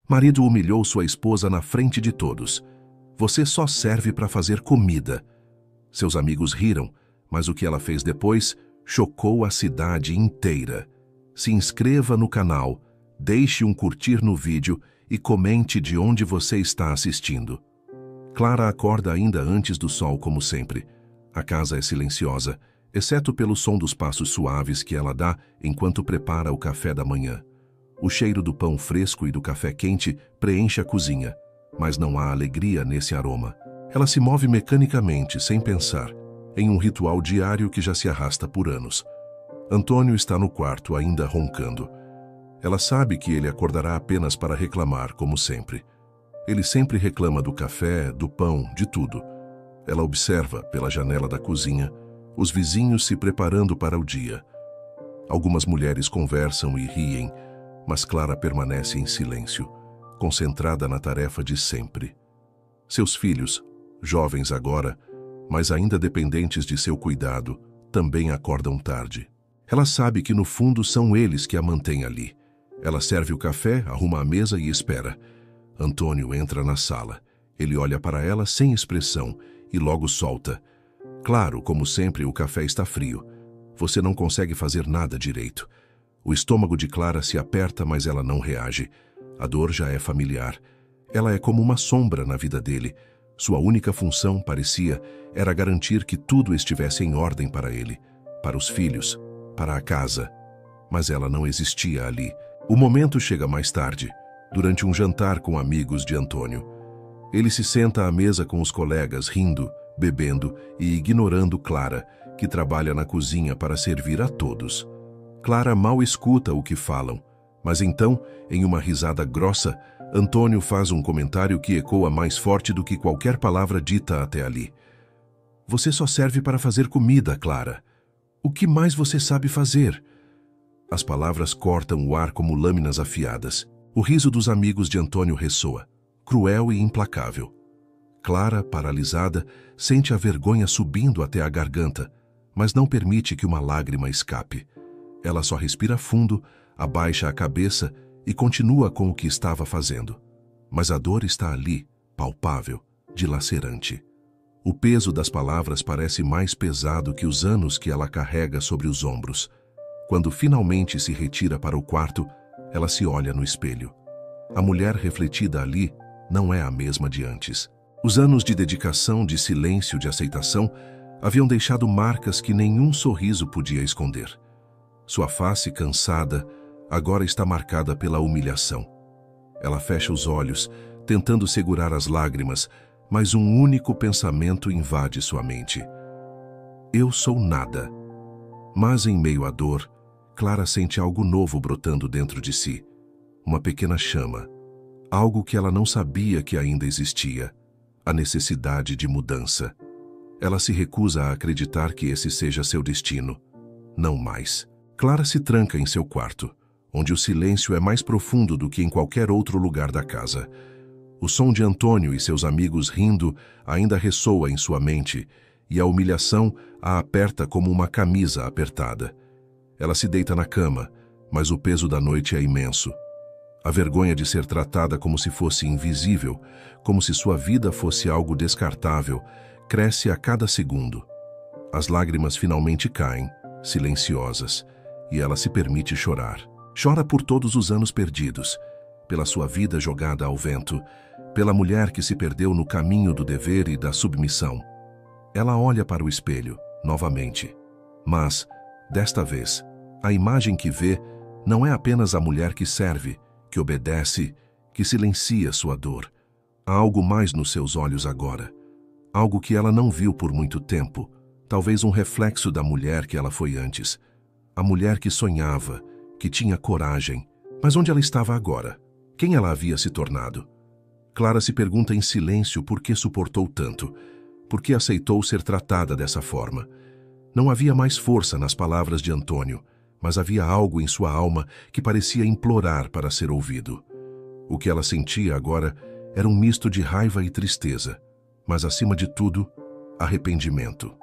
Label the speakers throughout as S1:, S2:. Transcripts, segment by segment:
S1: Marido humilhou sua esposa na frente de todos. Você só serve para fazer comida. Seus amigos riram, mas o que ela fez depois chocou a cidade inteira. Se inscreva no canal, deixe um curtir no vídeo e comente de onde você está assistindo. Clara acorda ainda antes do sol, como sempre. A casa é silenciosa, exceto pelo som dos passos suaves que ela dá enquanto prepara o café da manhã. O cheiro do pão fresco e do café quente preenche a cozinha, mas não há alegria nesse aroma. Ela se move mecanicamente, sem pensar, em um ritual diário que já se arrasta por anos. Antônio está no quarto, ainda roncando. Ela sabe que ele acordará apenas para reclamar, como sempre. Ele sempre reclama do café, do pão, de tudo. Ela observa, pela janela da cozinha, os vizinhos se preparando para o dia. Algumas mulheres conversam e riem, mas Clara permanece em silêncio, concentrada na tarefa de sempre. Seus filhos, jovens agora, mas ainda dependentes de seu cuidado, também acordam tarde. Ela sabe que no fundo são eles que a mantêm ali. Ela serve o café, arruma a mesa e espera. Antônio entra na sala. Ele olha para ela sem expressão e logo solta. Claro, como sempre, o café está frio. Você não consegue fazer nada direito. O estômago de Clara se aperta, mas ela não reage. A dor já é familiar. Ela é como uma sombra na vida dele. Sua única função, parecia, era garantir que tudo estivesse em ordem para ele, para os filhos, para a casa. Mas ela não existia ali. O momento chega mais tarde, durante um jantar com amigos de Antônio. Ele se senta à mesa com os colegas, rindo, bebendo e ignorando Clara, que trabalha na cozinha para servir a todos. Clara mal escuta o que falam, mas então, em uma risada grossa, Antônio faz um comentário que ecoa mais forte do que qualquer palavra dita até ali. Você só serve para fazer comida, Clara. O que mais você sabe fazer? As palavras cortam o ar como lâminas afiadas. O riso dos amigos de Antônio ressoa, cruel e implacável. Clara, paralisada, sente a vergonha subindo até a garganta, mas não permite que uma lágrima escape. Ela só respira fundo, abaixa a cabeça e continua com o que estava fazendo. Mas a dor está ali, palpável, dilacerante. O peso das palavras parece mais pesado que os anos que ela carrega sobre os ombros. Quando finalmente se retira para o quarto, ela se olha no espelho. A mulher refletida ali não é a mesma de antes. Os anos de dedicação, de silêncio, de aceitação haviam deixado marcas que nenhum sorriso podia esconder. Sua face, cansada, agora está marcada pela humilhação. Ela fecha os olhos, tentando segurar as lágrimas, mas um único pensamento invade sua mente. Eu sou nada. Mas em meio à dor, Clara sente algo novo brotando dentro de si. Uma pequena chama. Algo que ela não sabia que ainda existia. A necessidade de mudança. Ela se recusa a acreditar que esse seja seu destino. Não mais. Clara se tranca em seu quarto, onde o silêncio é mais profundo do que em qualquer outro lugar da casa. O som de Antônio e seus amigos rindo ainda ressoa em sua mente, e a humilhação a aperta como uma camisa apertada. Ela se deita na cama, mas o peso da noite é imenso. A vergonha de ser tratada como se fosse invisível, como se sua vida fosse algo descartável, cresce a cada segundo. As lágrimas finalmente caem, silenciosas, e ela se permite chorar. Chora por todos os anos perdidos, pela sua vida jogada ao vento, pela mulher que se perdeu no caminho do dever e da submissão. Ela olha para o espelho, novamente. Mas, desta vez, a imagem que vê não é apenas a mulher que serve, que obedece, que silencia sua dor. Há algo mais nos seus olhos agora. Algo que ela não viu por muito tempo, talvez um reflexo da mulher que ela foi antes. A mulher que sonhava, que tinha coragem. Mas onde ela estava agora? Quem ela havia se tornado? Clara se pergunta em silêncio por que suportou tanto, por que aceitou ser tratada dessa forma. Não havia mais força nas palavras de Antônio, mas havia algo em sua alma que parecia implorar para ser ouvido. O que ela sentia agora era um misto de raiva e tristeza, mas acima de tudo, arrependimento.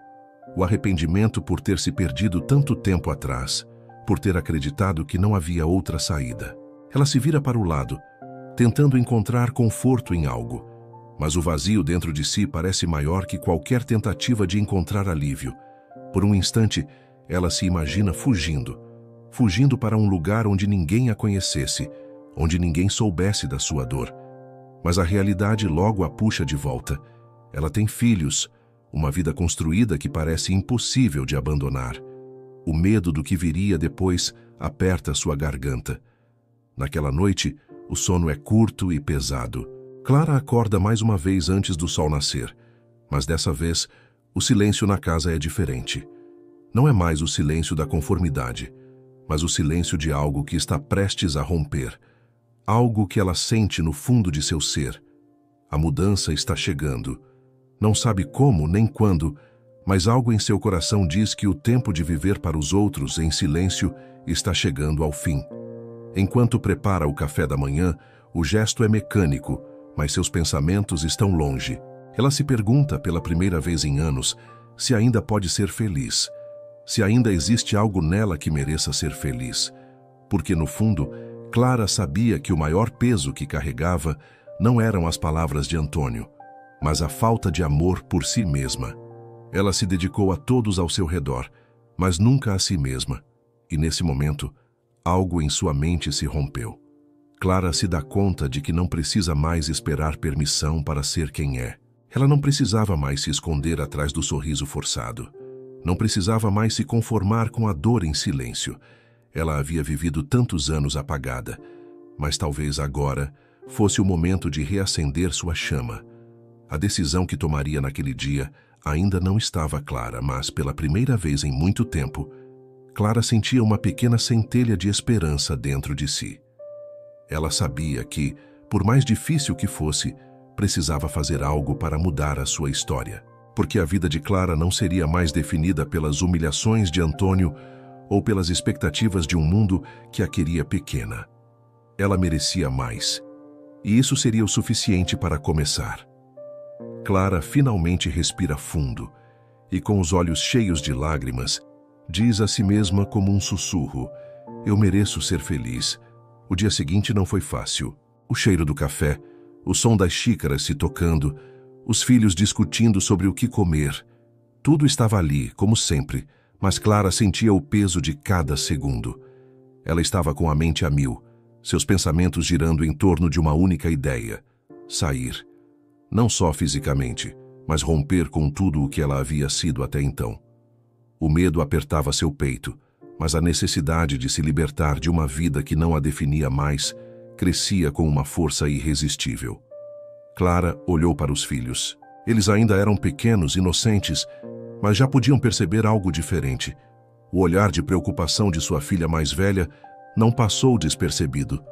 S1: O arrependimento por ter se perdido tanto tempo atrás, por ter acreditado que não havia outra saída. Ela se vira para o lado, tentando encontrar conforto em algo. Mas o vazio dentro de si parece maior que qualquer tentativa de encontrar alívio. Por um instante, ela se imagina fugindo para um lugar onde ninguém a conhecesse, onde ninguém soubesse da sua dor. Mas a realidade logo a puxa de volta. Ela tem filhos, uma vida construída que parece impossível de abandonar. O medo do que viria depois aperta sua garganta. Naquela noite, o sono é curto e pesado. Clara acorda mais uma vez antes do sol nascer, mas dessa vez, o silêncio na casa é diferente. Não é mais o silêncio da conformidade, mas o silêncio de algo que está prestes a romper. Algo que ela sente no fundo de seu ser. A mudança está chegando. Não sabe como nem quando, mas algo em seu coração diz que o tempo de viver para os outros em silêncio está chegando ao fim. Enquanto prepara o café da manhã, o gesto é mecânico, mas seus pensamentos estão longe. Ela se pergunta pela primeira vez em anos se ainda pode ser feliz, se ainda existe algo nela que mereça ser feliz. Porque, no fundo, Clara sabia que o maior peso que carregava não eram as palavras de Antônio, mas a falta de amor por si mesma. Ela se dedicou a todos ao seu redor, mas nunca a si mesma. E nesse momento, algo em sua mente se rompeu. Clara se dá conta de que não precisa mais esperar permissão para ser quem é. Ela não precisava mais se esconder atrás do sorriso forçado. Não precisava mais se conformar com a dor em silêncio. Ela havia vivido tantos anos apagada, mas talvez agora fosse o momento de reacender sua chama. A decisão que tomaria naquele dia ainda não estava clara, mas pela primeira vez em muito tempo, Clara sentia uma pequena centelha de esperança dentro de si. Ela sabia que, por mais difícil que fosse, precisava fazer algo para mudar a sua história. Porque a vida de Clara não seria mais definida pelas humilhações de Antônio ou pelas expectativas de um mundo que a queria pequena. Ela merecia mais, e isso seria o suficiente para começar. Clara finalmente respira fundo e, com os olhos cheios de lágrimas, diz a si mesma como um sussurro: "Eu mereço ser feliz." O dia seguinte não foi fácil. O cheiro do café, o som das xícaras se tocando, os filhos discutindo sobre o que comer. Tudo estava ali, como sempre, mas Clara sentia o peso de cada segundo. Ela estava com a mente a mil, seus pensamentos girando em torno de uma única ideia: sair. Não só fisicamente, mas romper com tudo o que ela havia sido até então. O medo apertava seu peito, mas a necessidade de se libertar de uma vida que não a definia mais crescia com uma força irresistível. Clara olhou para os filhos. Eles ainda eram pequenos, inocentes, mas já podiam perceber algo diferente. O olhar de preocupação de sua filha mais velha não passou despercebido.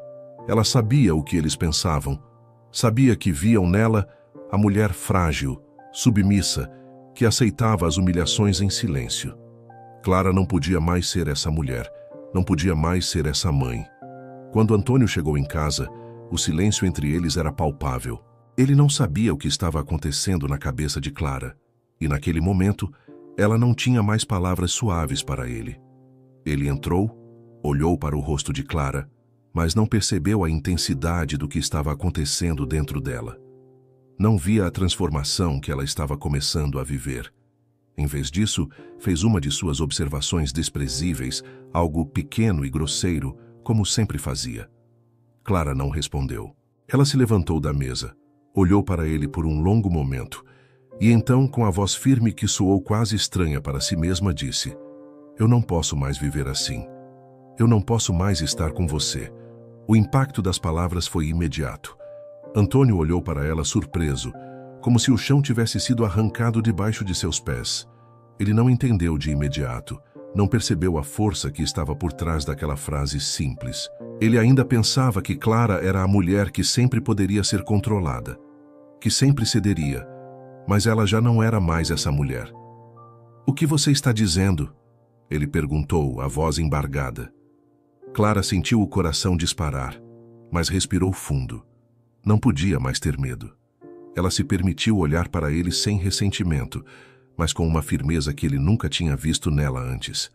S1: Ela sabia o que eles pensavam. Sabia que viam nela a mulher frágil, submissa, que aceitava as humilhações em silêncio. Clara não podia mais ser essa mulher, não podia mais ser essa mãe. Quando Antônio chegou em casa, o silêncio entre eles era palpável. Ele não sabia o que estava acontecendo na cabeça de Clara, e naquele momento, ela não tinha mais palavras suaves para ele. Ele entrou, olhou para o rosto de Clara, mas não percebeu a intensidade do que estava acontecendo dentro dela. Não via a transformação que ela estava começando a viver. Em vez disso, fez uma de suas observações desprezíveis, algo pequeno e grosseiro, como sempre fazia. Clara não respondeu. Ela se levantou da mesa, olhou para ele por um longo momento, e então, com a voz firme que soou quase estranha para si mesma, disse: "Eu não posso mais viver assim. Eu não posso mais estar com você." O impacto das palavras foi imediato. Antônio olhou para ela surpreso, como se o chão tivesse sido arrancado debaixo de seus pés. Ele não entendeu de imediato, não percebeu a força que estava por trás daquela frase simples. Ele ainda pensava que Clara era a mulher que sempre poderia ser controlada, que sempre cederia, mas ela já não era mais essa mulher. "O que você está dizendo?" ele perguntou, a voz embargada. Clara sentiu o coração disparar, mas respirou fundo. Não podia mais ter medo. Ela se permitiu olhar para ele sem ressentimento, mas com uma firmeza que ele nunca tinha visto nela antes.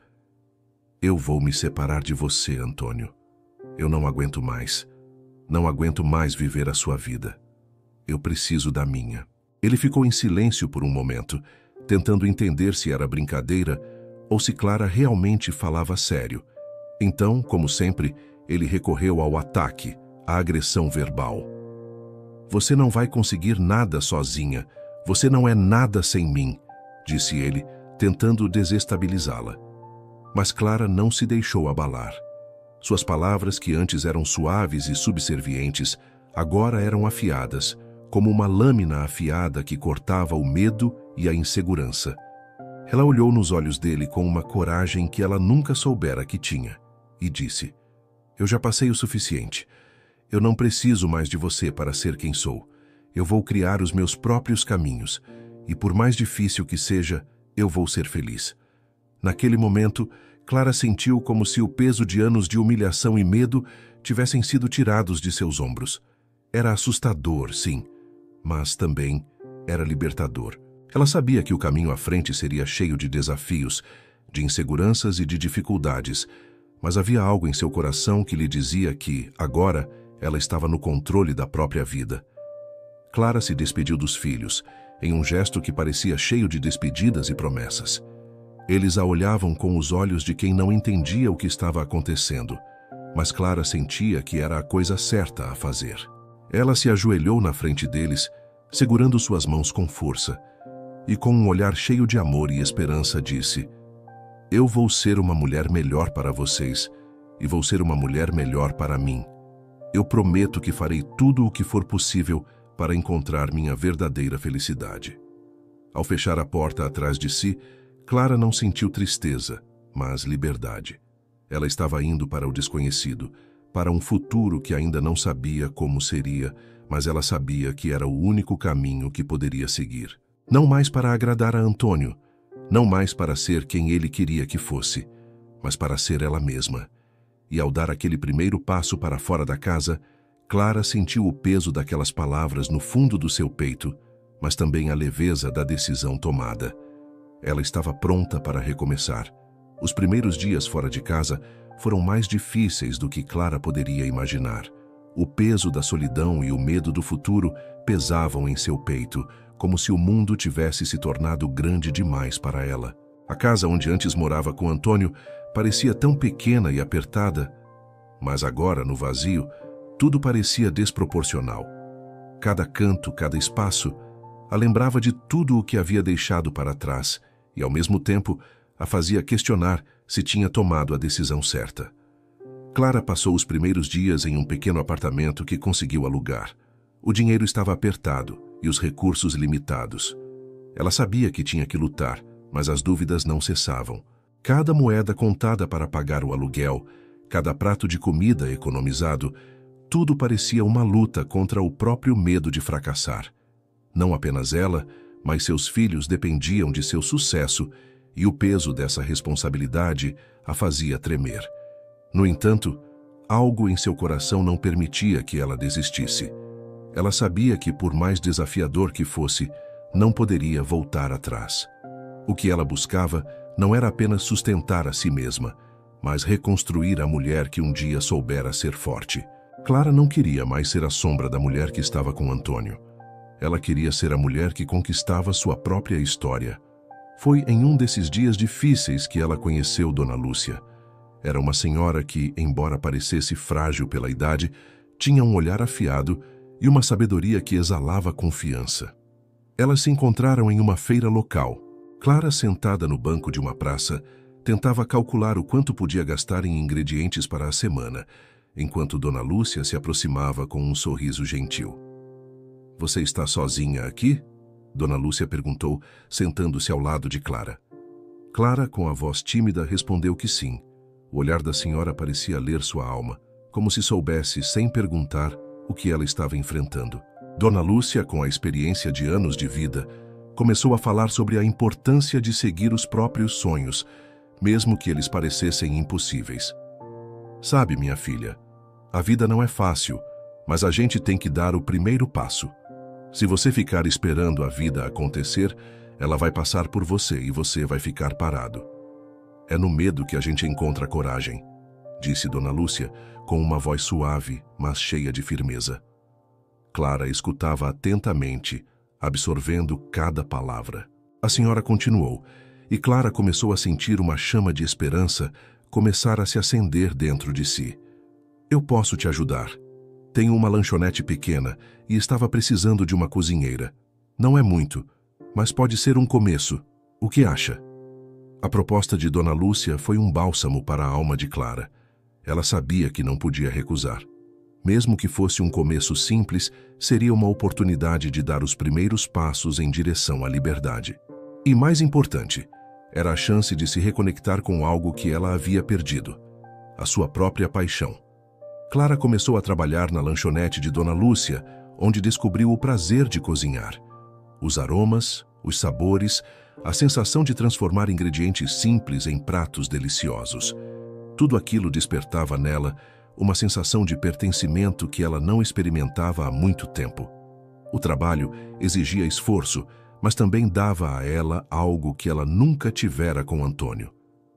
S1: "Eu vou me separar de você, Antônio. Eu não aguento mais. Não aguento mais viver a sua vida. Eu preciso da minha. Ele ficou em silêncio por um momento, tentando entender se era brincadeira ou se Clara realmente falava sério. Então, como sempre, ele recorreu ao ataque, à agressão verbal. Você não vai conseguir nada sozinha. Você não é nada sem mim, disse ele, tentando desestabilizá-la. Mas Clara não se deixou abalar. Suas palavras, que antes eram suaves e subservientes, agora eram afiadas, como uma lâmina afiada que cortava o medo e a insegurança. Ela olhou nos olhos dele com uma coragem que ela nunca soubera que tinha, e disse: Eu já passei o suficiente. Eu não preciso mais de você para ser quem sou. Eu vou criar os meus próprios caminhos, e por mais difícil que seja, eu vou ser feliz. Naquele momento, Clara sentiu como se o peso de anos de humilhação e medo tivessem sido tirados de seus ombros. Era assustador, sim, mas também era libertador. Ela sabia que o caminho à frente seria cheio de desafios, de inseguranças e de dificuldades, mas havia algo em seu coração que lhe dizia que, agora, ela estava no controle da própria vida. Clara se despediu dos filhos, em um gesto que parecia cheio de despedidas e promessas. Eles a olhavam com os olhos de quem não entendia o que estava acontecendo, mas Clara sentia que era a coisa certa a fazer. Ela se ajoelhou na frente deles, segurando suas mãos com força, e com um olhar cheio de amor e esperança disse: Eu vou ser uma mulher melhor para vocês, e vou ser uma mulher melhor para mim. Eu prometo que farei tudo o que for possível para encontrar minha verdadeira felicidade. Ao fechar a porta atrás de si, Clara não sentiu tristeza, mas liberdade. Ela estava indo para o desconhecido, para um futuro que ainda não sabia como seria, mas ela sabia que era o único caminho que poderia seguir. Não mais para agradar a Antônio, não mais para ser quem ele queria que fosse, mas para ser ela mesma. E ao dar aquele primeiro passo para fora da casa, Clara sentiu o peso daquelas palavras no fundo do seu peito, mas também a leveza da decisão tomada. Ela estava pronta para recomeçar. Os primeiros dias fora de casa foram mais difíceis do que Clara poderia imaginar. O peso da solidão e o medo do futuro pesavam em seu peito, como se o mundo tivesse se tornado grande demais para ela. A casa onde antes morava com Antônio parecia tão pequena e apertada, mas agora, no vazio, tudo parecia desproporcional. Cada canto, cada espaço, a lembrava de tudo o que havia deixado para trás e, ao mesmo tempo, a fazia questionar se tinha tomado a decisão certa. Clara passou os primeiros dias em um pequeno apartamento que conseguiu alugar. O dinheiro estava apertado e os recursos limitados. Ela sabia que tinha que lutar, mas as dúvidas não cessavam. Cada moeda contada para pagar o aluguel, cada prato de comida economizado, tudo parecia uma luta contra o próprio medo de fracassar. Não apenas ela, mas seus filhos dependiam de seu sucesso e o peso dessa responsabilidade a fazia tremer. No entanto, algo em seu coração não permitia que ela desistisse. Ela sabia que, por mais desafiador que fosse, não poderia voltar atrás. O que ela buscava não era apenas sustentar a si mesma, mas reconstruir a mulher que um dia soubera ser forte. Clara não queria mais ser a sombra da mulher que estava com Antônio. Ela queria ser a mulher que conquistava sua própria história. Foi em um desses dias difíceis que ela conheceu Dona Lúcia. Era uma senhora que, embora parecesse frágil pela idade, tinha um olhar afiado e uma sabedoria que exalava confiança. Elas se encontraram em uma feira local. Clara, sentada no banco de uma praça, tentava calcular o quanto podia gastar em ingredientes para a semana, enquanto Dona Lúcia se aproximava com um sorriso gentil. "Você está sozinha aqui?" Dona Lúcia perguntou, sentando-se ao lado de Clara. Clara, com a voz tímida, respondeu que sim. O olhar da senhora parecia ler sua alma, como se soubesse, sem perguntar, o que ela estava enfrentando. Dona Lúcia, com a experiência de anos de vida, começou a falar sobre a importância de seguir os próprios sonhos, mesmo que eles parecessem impossíveis. "Sabe, minha filha, a vida não é fácil, mas a gente tem que dar o primeiro passo. Se você ficar esperando a vida acontecer, ela vai passar por você e você vai ficar parado. É no medo que a gente encontra coragem", disse Dona Lúcia, com uma voz suave, mas cheia de firmeza. Clara escutava atentamente, absorvendo cada palavra. A senhora continuou, e Clara começou a sentir uma chama de esperança começar a se acender dentro de si. Eu posso te ajudar. Tenho uma lanchonete pequena e estava precisando de uma cozinheira. Não é muito, mas pode ser um começo. O que acha? A proposta de Dona Lúcia foi um bálsamo para a alma de Clara. Ela sabia que não podia recusar. Mesmo que fosse um começo simples, seria uma oportunidade de dar os primeiros passos em direção à liberdade. E mais importante, era a chance de se reconectar com algo que ela havia perdido, a sua própria paixão. Clara começou a trabalhar na lanchonete de Dona Lúcia, onde descobriu o prazer de cozinhar. Os aromas, os sabores, a sensação de transformar ingredientes simples em pratos deliciosos. Tudo aquilo despertava nela uma sensação de pertencimento que ela não experimentava há muito tempo. O trabalho exigia esforço, mas também dava a ela algo que ela nunca tivera com Antônio: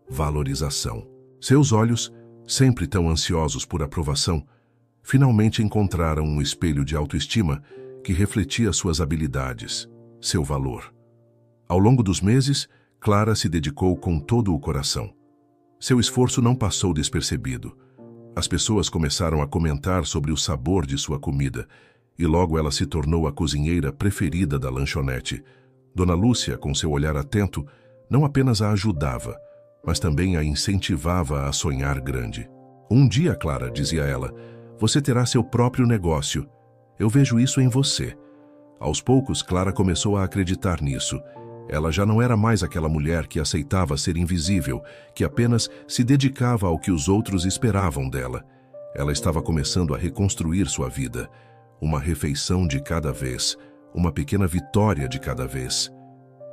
S1: valorização. Seus olhos, sempre tão ansiosos por aprovação, finalmente encontraram um espelho de autoestima que refletia suas habilidades, seu valor. Ao longo dos meses, Clara se dedicou com todo o coração. Seu esforço não passou despercebido. As pessoas começaram a comentar sobre o sabor de sua comida, e logo ela se tornou a cozinheira preferida da lanchonete. Dona Lúcia, com seu olhar atento, não apenas a ajudava, mas também a incentivava a sonhar grande. Um dia, Clara, dizia ela, você terá seu próprio negócio. Eu vejo isso em você. Aos poucos, Clara começou a acreditar nisso. Ela já não era mais aquela mulher que aceitava ser invisível, que apenas se dedicava ao que os outros esperavam dela. Ela estava começando a reconstruir sua vida. Uma refeição de cada vez, uma pequena vitória de cada vez.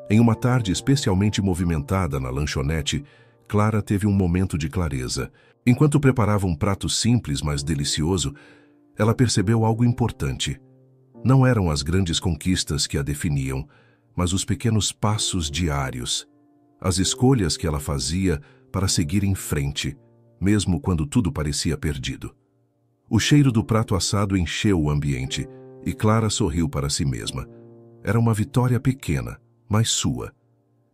S1: Em uma tarde especialmente movimentada na lanchonete, Clara teve um momento de clareza. Enquanto preparava um prato simples, mas delicioso, ela percebeu algo importante. Não eram as grandes conquistas que a definiam, mas os pequenos passos diários, as escolhas que ela fazia para seguir em frente, mesmo quando tudo parecia perdido. O cheiro do prato assado encheu o ambiente e Clara sorriu para si mesma. Era uma vitória pequena, mas sua.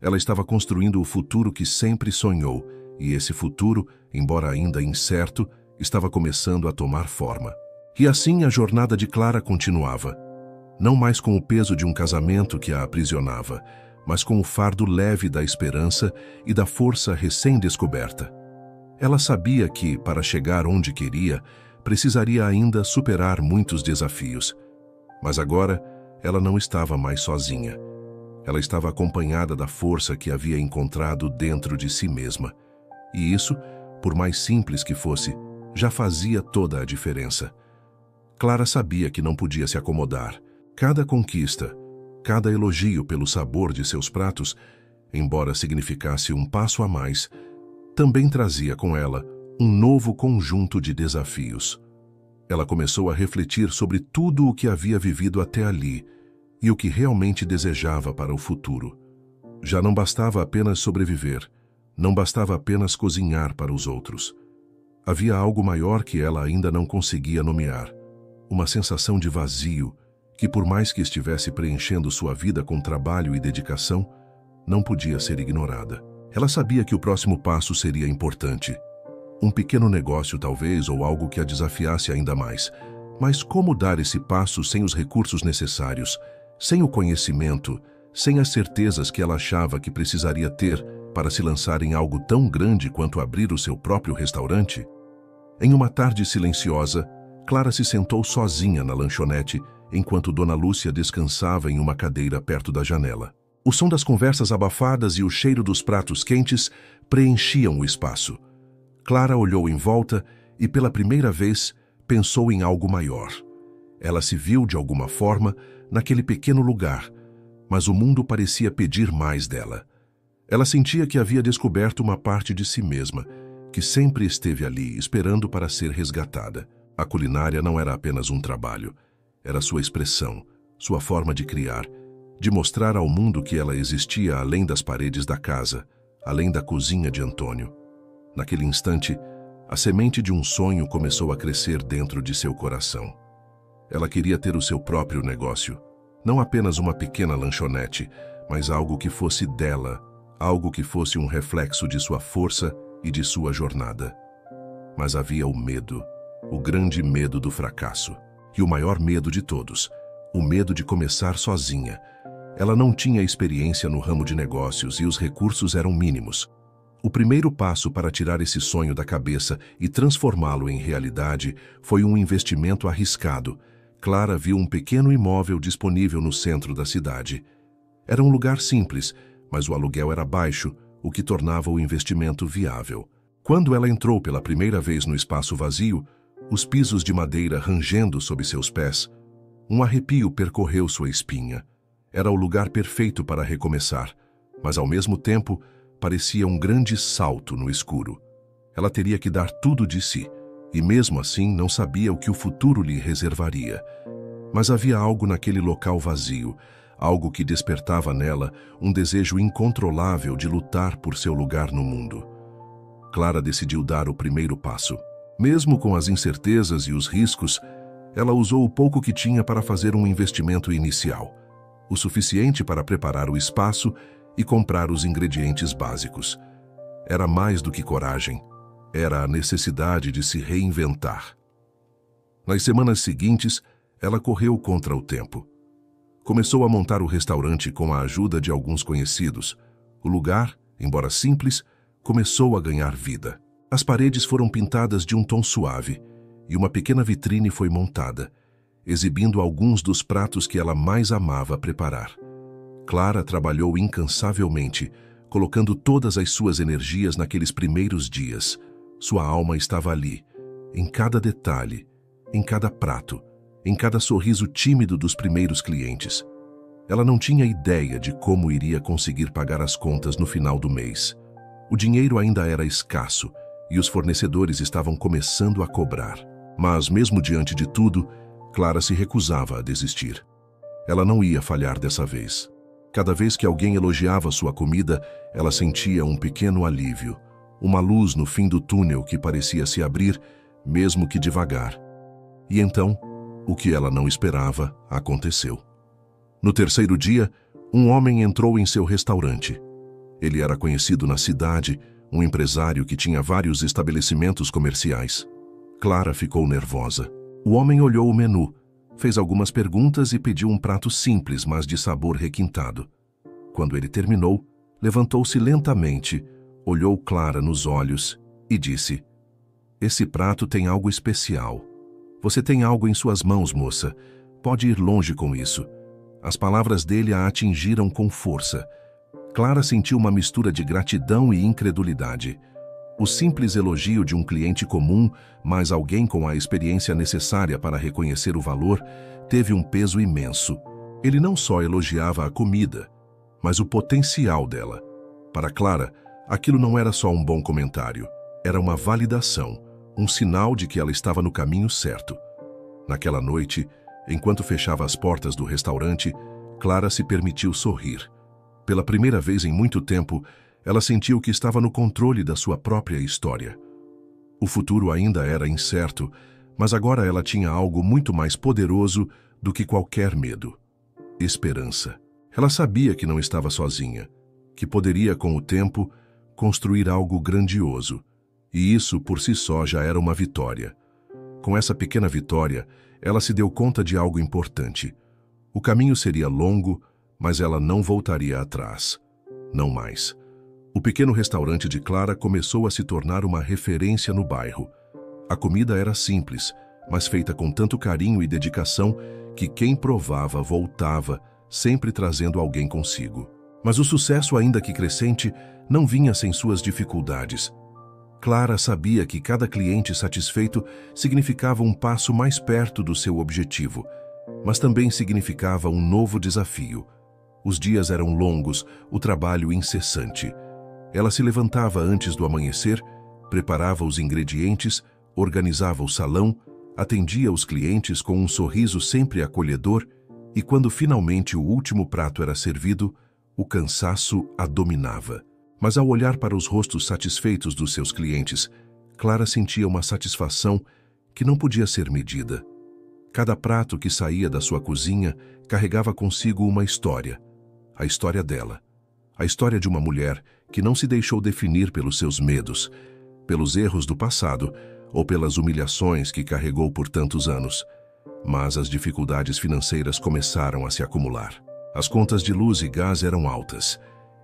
S1: Ela estava construindo o futuro que sempre sonhou, e esse futuro, embora ainda incerto, estava começando a tomar forma. E assim a jornada de Clara continuava. Não mais com o peso de um casamento que a aprisionava, mas com o fardo leve da esperança e da força recém-descoberta. Ela sabia que, para chegar onde queria, precisaria ainda superar muitos desafios. Mas agora, ela não estava mais sozinha. Ela estava acompanhada da força que havia encontrado dentro de si mesma. E isso, por mais simples que fosse, já fazia toda a diferença. Clara sabia que não podia se acomodar. Cada conquista, cada elogio pelo sabor de seus pratos, embora significasse um passo a mais, também trazia com ela um novo conjunto de desafios. Ela começou a refletir sobre tudo o que havia vivido até ali e o que realmente desejava para o futuro. Já não bastava apenas sobreviver, não bastava apenas cozinhar para os outros. Havia algo maior que ela ainda não conseguia nomear, uma sensação de vazio, que por mais que estivesse preenchendo sua vida com trabalho e dedicação, não podia ser ignorada. Ela sabia que o próximo passo seria importante. Um pequeno negócio talvez, ou algo que a desafiasse ainda mais. Mas como dar esse passo sem os recursos necessários, sem o conhecimento, sem as certezas que ela achava que precisaria ter para se lançar em algo tão grande quanto abrir o seu próprio restaurante? Em uma tarde silenciosa, Clara se sentou sozinha na lanchonete, enquanto Dona Lúcia descansava em uma cadeira perto da janela. O som das conversas abafadas e o cheiro dos pratos quentes preenchiam o espaço. Clara olhou em volta e, pela primeira vez, pensou em algo maior. Ela se viu, de alguma forma, naquele pequeno lugar, mas o mundo parecia pedir mais dela. Ela sentia que havia descoberto uma parte de si mesma, que sempre esteve ali, esperando para ser resgatada. A culinária não era apenas um trabalho. Era sua expressão, sua forma de criar, de mostrar ao mundo que ela existia além das paredes da casa, além da cozinha de Antônio. Naquele instante, A semente de um sonho começou a crescer dentro de seu coração. Ela queria ter o seu próprio negócio, não apenas uma pequena lanchonete, mas algo que fosse dela, algo que fosse um reflexo de sua força e de sua jornada. Mas havia o medo, o grande medo do fracasso, e o maior medo de todos, o medo de começar sozinha. Ela não tinha experiência no ramo de negócios e os recursos eram mínimos. O primeiro passo para tirar esse sonho da cabeça e transformá-lo em realidade foi um investimento arriscado. Clara viu um pequeno imóvel disponível no centro da cidade. Era um lugar simples, mas o aluguel era baixo, o que tornava o investimento viável. Quando ela entrou pela primeira vez no espaço vazio, os pisos de madeira rangendo sob seus pés, um arrepio percorreu sua espinha. Era o lugar perfeito para recomeçar, mas ao mesmo tempo parecia um grande salto no escuro. Ela teria que dar tudo de si, e mesmo assim não sabia o que o futuro lhe reservaria. Mas havia algo naquele local vazio, algo que despertava nela um desejo incontrolável de lutar por seu lugar no mundo. Clara decidiu dar o primeiro passo. Mesmo com as incertezas e os riscos, ela usou o pouco que tinha para fazer um investimento inicial, o suficiente para preparar o espaço e comprar os ingredientes básicos. Era mais do que coragem, era a necessidade de se reinventar. Nas semanas seguintes, ela correu contra o tempo. Começou a montar o restaurante com a ajuda de alguns conhecidos. O lugar, embora simples, começou a ganhar vida. As paredes foram pintadas de um tom suave e uma pequena vitrine foi montada, exibindo alguns dos pratos que ela mais amava preparar. Clara trabalhou incansavelmente, colocando todas as suas energias naqueles primeiros dias. Sua alma estava ali, em cada detalhe, em cada prato, em cada sorriso tímido dos primeiros clientes. Ela não tinha ideia de como iria conseguir pagar as contas no final do mês. O dinheiro ainda era escasso e os fornecedores estavam começando a cobrar. Mas, mesmo diante de tudo, Clara se recusava a desistir. Ela não ia falhar dessa vez. Cada vez que alguém elogiava sua comida, ela sentia um pequeno alívio, uma luz no fim do túnel que parecia se abrir, mesmo que devagar. E então, o que ela não esperava aconteceu. No terceiro dia, um homem entrou em seu restaurante. Ele era conhecido na cidade, um empresário que tinha vários estabelecimentos comerciais. Clara ficou nervosa. O homem olhou o menu, fez algumas perguntas e pediu um prato simples, mas de sabor requintado. Quando ele terminou, levantou-se lentamente, olhou Clara nos olhos e disse: "Esse prato tem algo especial. Você tem algo em suas mãos, moça. Pode ir longe com isso." As palavras dele a atingiram com força. Clara sentiu uma mistura de gratidão e incredulidade. O simples elogio de um cliente comum, mas alguém com a experiência necessária para reconhecer o valor, teve um peso imenso. Ele não só elogiava a comida, mas o potencial dela. Para Clara, aquilo não era só um bom comentário, era uma validação, um sinal de que ela estava no caminho certo. Naquela noite, enquanto fechava as portas do restaurante, Clara se permitiu sorrir. Pela primeira vez em muito tempo, ela sentiu que estava no controle da sua própria história. O futuro ainda era incerto, mas agora ela tinha algo muito mais poderoso do que qualquer medo: esperança. Ela sabia que não estava sozinha, que poderia, com o tempo, construir algo grandioso, e isso por si só já era uma vitória. Com essa pequena vitória, ela se deu conta de algo importante. O caminho seria longo, mas ela não voltaria atrás. Não mais. O pequeno restaurante de Clara começou a se tornar uma referência no bairro. A comida era simples, mas feita com tanto carinho e dedicação que quem provava voltava, sempre trazendo alguém consigo. Mas o sucesso, ainda que crescente, não vinha sem suas dificuldades. Clara sabia que cada cliente satisfeito significava um passo mais perto do seu objetivo, mas também significava um novo desafio. Os dias eram longos, o trabalho incessante. Ela se levantava antes do amanhecer, preparava os ingredientes, organizava o salão, atendia os clientes com um sorriso sempre acolhedor e quando finalmente o último prato era servido, o cansaço a dominava. Mas ao olhar para os rostos satisfeitos dos seus clientes, Clara sentia uma satisfação que não podia ser medida. Cada prato que saía da sua cozinha carregava consigo uma história. A história dela. A história de uma mulher que não se deixou definir pelos seus medos, pelos erros do passado ou pelas humilhações que carregou por tantos anos. Mas as dificuldades financeiras começaram a se acumular. As contas de luz e gás eram altas,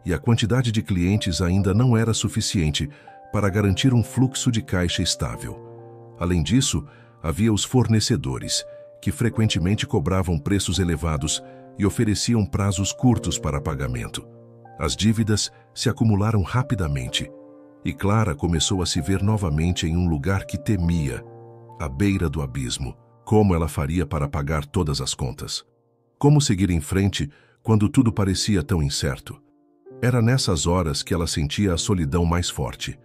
S1: e a quantidade de clientes ainda não era suficiente para garantir um fluxo de caixa estável. Além disso, havia os fornecedores, que frequentemente cobravam preços elevados e ofereciam prazos curtos para pagamento. As dívidas se acumularam rapidamente, e Clara começou a se ver novamente em um lugar que temia, à beira do abismo. Como ela faria para pagar todas as contas? Como seguir em frente quando tudo parecia tão incerto? Era nessas horas que ela sentia a solidão mais forte.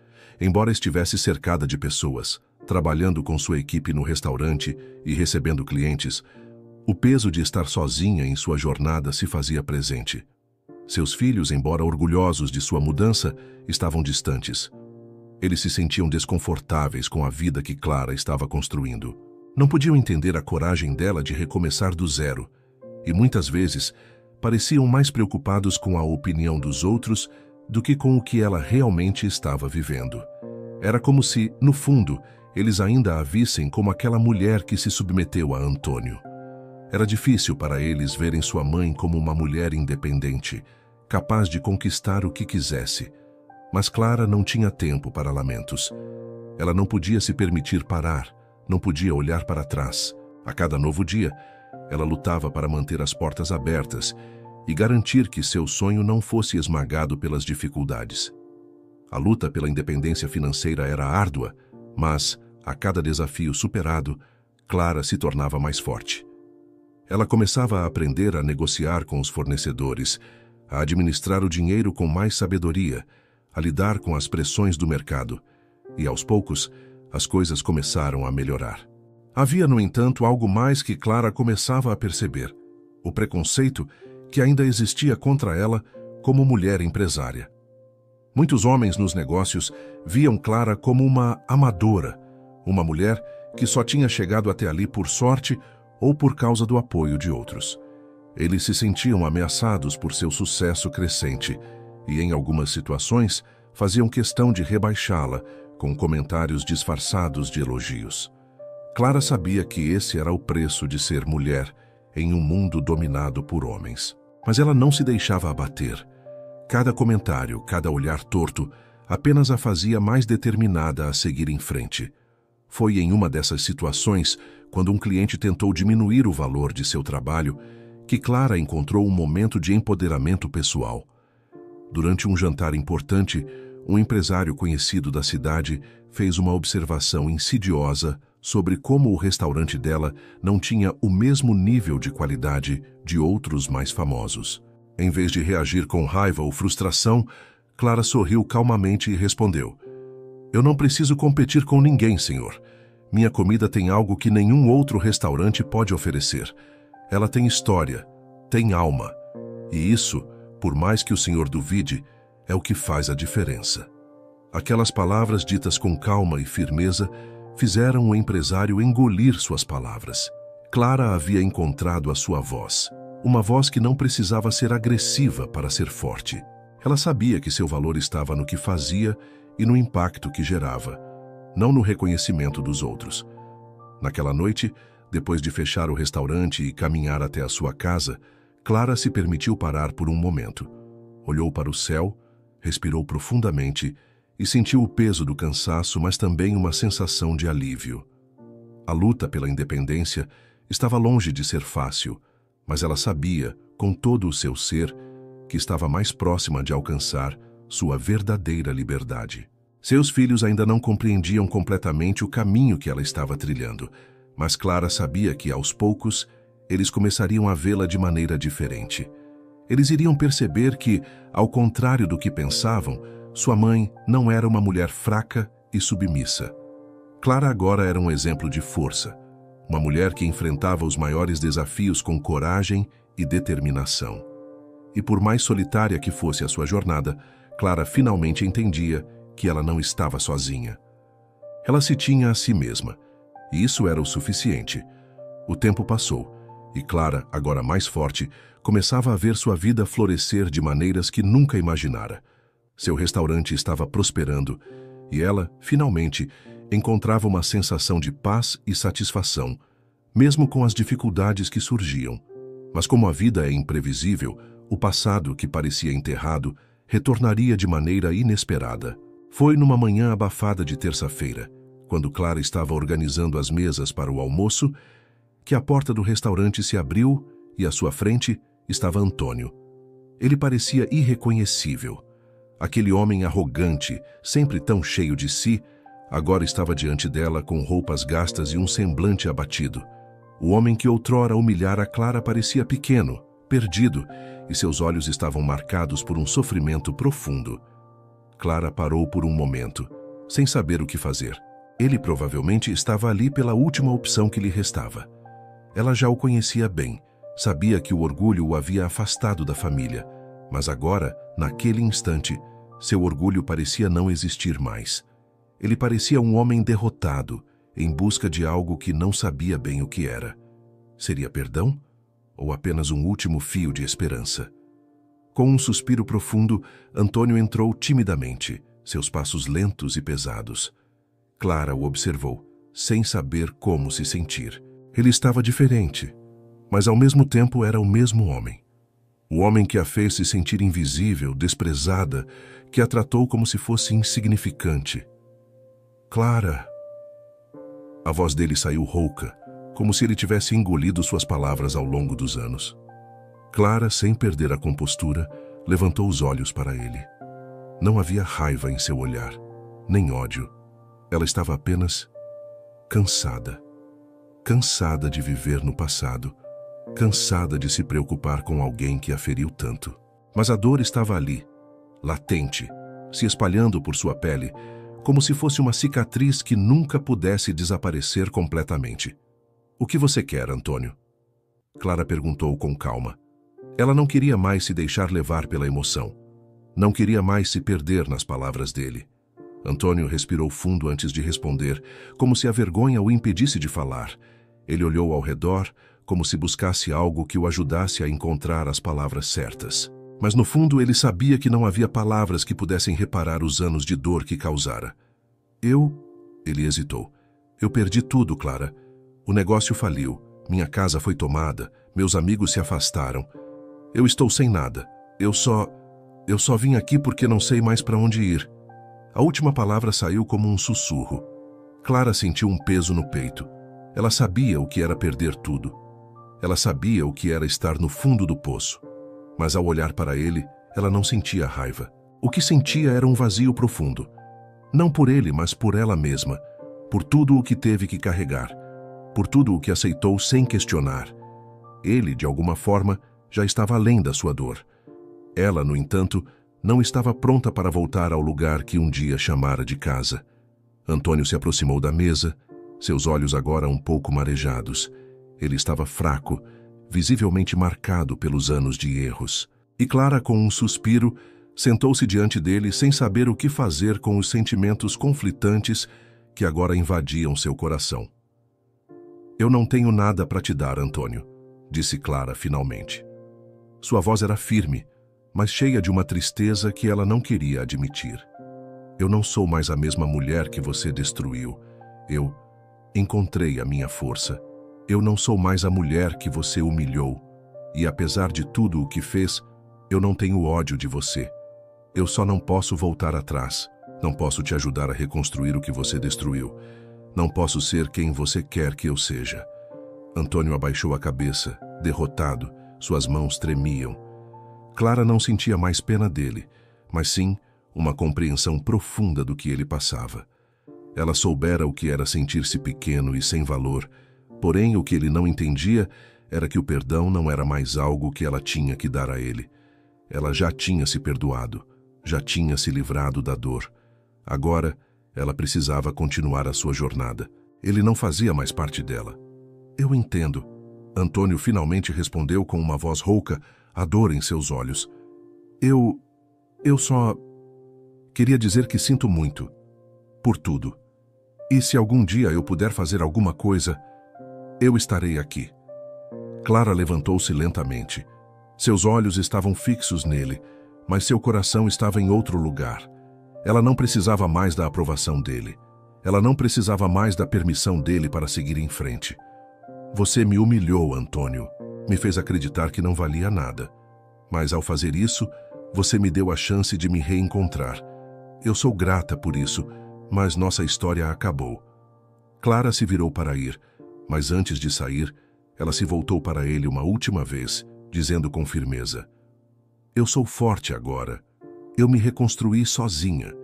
S1: Embora estivesse cercada de pessoas, trabalhando com sua equipe no restaurante e recebendo clientes, o peso de estar sozinha em sua jornada se fazia presente. Seus filhos, embora orgulhosos de sua mudança, estavam distantes. Eles se sentiam desconfortáveis com a vida que Clara estava construindo. Não podiam entender a coragem dela de recomeçar do zero, e muitas vezes pareciam mais preocupados com a opinião dos outros do que com o que ela realmente estava vivendo. Era como se, no fundo, eles ainda a vissem como aquela mulher que se submeteu a Antônio. Era difícil para eles verem sua mãe como uma mulher independente, capaz de conquistar o que quisesse. Mas Clara não tinha tempo para lamentos. Ela não podia se permitir parar, não podia olhar para trás. A cada novo dia, ela lutava para manter as portas abertas e garantir que seu sonho não fosse esmagado pelas dificuldades. A luta pela independência financeira era árdua, mas, a cada desafio superado, Clara se tornava mais forte. Ela começava a aprender a negociar com os fornecedores, a administrar o dinheiro com mais sabedoria, a lidar com as pressões do mercado, e aos poucos, as coisas começaram a melhorar. Havia, no entanto, algo mais que Clara começava a perceber: o preconceito que ainda existia contra ela como mulher empresária. Muitos homens nos negócios viam Clara como uma amadora, uma mulher que só tinha chegado até ali por sorte ou por causa do apoio de outros. Eles se sentiam ameaçados por seu sucesso crescente e, em algumas situações, faziam questão de rebaixá-la com comentários disfarçados de elogios. Clara sabia que esse era o preço de ser mulher em um mundo dominado por homens. Mas ela não se deixava abater. Cada comentário, cada olhar torto, apenas a fazia mais determinada a seguir em frente. Foi em uma dessas situações, quando um cliente tentou diminuir o valor de seu trabalho, que Clara encontrou um momento de empoderamento pessoal. Durante um jantar importante, um empresário conhecido da cidade fez uma observação insidiosa sobre como o restaurante dela não tinha o mesmo nível de qualidade de outros mais famosos. Em vez de reagir com raiva ou frustração, Clara sorriu calmamente e respondeu: "Eu não preciso competir com ninguém, senhor. Minha comida tem algo que nenhum outro restaurante pode oferecer. Ela tem história, tem alma. E isso, por mais que o senhor duvide, é o que faz a diferença." Aquelas palavras ditas com calma e firmeza fizeram o empresário engolir suas palavras. Clara havia encontrado a sua voz, uma voz que não precisava ser agressiva para ser forte. Ela sabia que seu valor estava no que fazia e no impacto que gerava, não no reconhecimento dos outros. Naquela noite, depois de fechar o restaurante e caminhar até a sua casa, Clara se permitiu parar por um momento. Olhou para o céu, respirou profundamente e sentiu o peso do cansaço, mas também uma sensação de alívio. A luta pela independência estava longe de ser fácil, mas ela sabia, com todo o seu ser, que estava mais próxima de alcançar sua verdadeira liberdade. Seus filhos ainda não compreendiam completamente o caminho que ela estava trilhando, mas Clara sabia que, aos poucos, eles começariam a vê-la de maneira diferente. Eles iriam perceber que, ao contrário do que pensavam, sua mãe não era uma mulher fraca e submissa. Clara agora era um exemplo de força, uma mulher que enfrentava os maiores desafios com coragem e determinação. E por mais solitária que fosse a sua jornada, Clara finalmente entendia que ela não estava sozinha. Ela se tinha a si mesma, e isso era o suficiente. O tempo passou, e Clara, agora mais forte, começava a ver sua vida florescer de maneiras que nunca imaginara. Seu restaurante estava prosperando, e ela, finalmente, encontrava uma sensação de paz e satisfação, mesmo com as dificuldades que surgiam. Mas como a vida é imprevisível, o passado, que parecia enterrado, retornaria de maneira inesperada. Foi numa manhã abafada de terça-feira, quando Clara estava organizando as mesas para o almoço, que a porta do restaurante se abriu e à sua frente estava Antônio. Ele parecia irreconhecível. Aquele homem arrogante, sempre tão cheio de si, agora estava diante dela com roupas gastas e um semblante abatido. O homem que outrora humilhara Clara parecia pequeno, perdido, e seus olhos estavam marcados por um sofrimento profundo. Clara parou por um momento, sem saber o que fazer. Ele provavelmente estava ali pela última opção que lhe restava. Ela já o conhecia bem, sabia que o orgulho o havia afastado da família, mas agora, naquele instante, seu orgulho parecia não existir mais. Ele parecia um homem derrotado, em busca de algo que não sabia bem o que era. Seria perdão? Ou apenas um último fio de esperança? Com um suspiro profundo, Antônio entrou timidamente, seus passos lentos e pesados. Clara o observou, sem saber como se sentir. Ele estava diferente, mas ao mesmo tempo era o mesmo homem. O homem que a fez se sentir invisível, desprezada, que a tratou como se fosse insignificante. Clara! A voz dele saiu rouca, como se ele tivesse engolido suas palavras ao longo dos anos. Clara, sem perder a compostura, levantou os olhos para ele. Não havia raiva em seu olhar, nem ódio. Ela estava apenas cansada. Cansada de viver no passado, cansada de se preocupar com alguém que a feriu tanto. Mas a dor estava ali, latente, se espalhando por sua pele, como se fosse uma cicatriz que nunca pudesse desaparecer completamente. "O que você quer, Antônio?" Clara perguntou com calma. Ela não queria mais se deixar levar pela emoção. Não queria mais se perder nas palavras dele. Antônio respirou fundo antes de responder, como se a vergonha o impedisse de falar. Ele olhou ao redor, como se buscasse algo que o ajudasse a encontrar as palavras certas. Mas no fundo ele sabia que não havia palavras que pudessem reparar os anos de dor que causara. Ele hesitou. "Eu perdi tudo, Clara. O negócio faliu, minha casa foi tomada, meus amigos se afastaram. Eu estou sem nada. Eu só vim aqui porque não sei mais para onde ir." A última palavra saiu como um sussurro. Clara sentiu um peso no peito. Ela sabia o que era perder tudo. Ela sabia o que era estar no fundo do poço. Mas ao olhar para ele, ela não sentia raiva. O que sentia era um vazio profundo. Não por ele, mas por ela mesma. Por tudo o que teve que carregar. Por tudo o que aceitou sem questionar. Ele, de alguma forma, já estava além da sua dor. Ela, no entanto, não estava pronta para voltar ao lugar que um dia chamara de casa. Antônio se aproximou da mesa, seus olhos agora um pouco marejados. Ele estava fraco, visivelmente marcado pelos anos de erros. E Clara, com um suspiro, sentou-se diante dele sem saber o que fazer com os sentimentos conflitantes que agora invadiam seu coração. "Eu não tenho nada para te dar, Antônio", disse Clara finalmente. Sua voz era firme, mas cheia de uma tristeza que ela não queria admitir. "Eu não sou mais a mesma mulher que você destruiu. Eu encontrei a minha força. Eu não sou mais a mulher que você humilhou. E apesar de tudo o que fez, eu não tenho ódio de você. Eu só não posso voltar atrás. Não posso te ajudar a reconstruir o que você destruiu. Não posso ser quem você quer que eu seja." Antônio abaixou a cabeça, derrotado. Suas mãos tremiam. Clara não sentia mais pena dele, mas sim uma compreensão profunda do que ele passava. Ela soubera o que era sentir-se pequeno e sem valor, porém o que ele não entendia era que o perdão não era mais algo que ela tinha que dar a ele. Ela já tinha se perdoado, já tinha se livrado da dor. Agora, ela precisava continuar a sua jornada. Ele não fazia mais parte dela. "Eu entendo", Antônio finalmente respondeu com uma voz rouca, a dor em seus olhos. Eu só queria dizer que sinto muito. Por tudo. E se algum dia eu puder fazer alguma coisa, eu estarei aqui. Clara levantou-se lentamente. Seus olhos estavam fixos nele, mas seu coração estava em outro lugar. Ela não precisava mais da aprovação dele. Ela não precisava mais da permissão dele para seguir em frente. Você me humilhou, Antônio. Me fez acreditar que não valia nada. Mas ao fazer isso, você me deu a chance de me reencontrar. Eu sou grata por isso, mas nossa história acabou. Clara se virou para ir, mas antes de sair, ela se voltou para ele uma última vez, dizendo com firmeza: eu sou forte agora. Eu me reconstruí sozinha.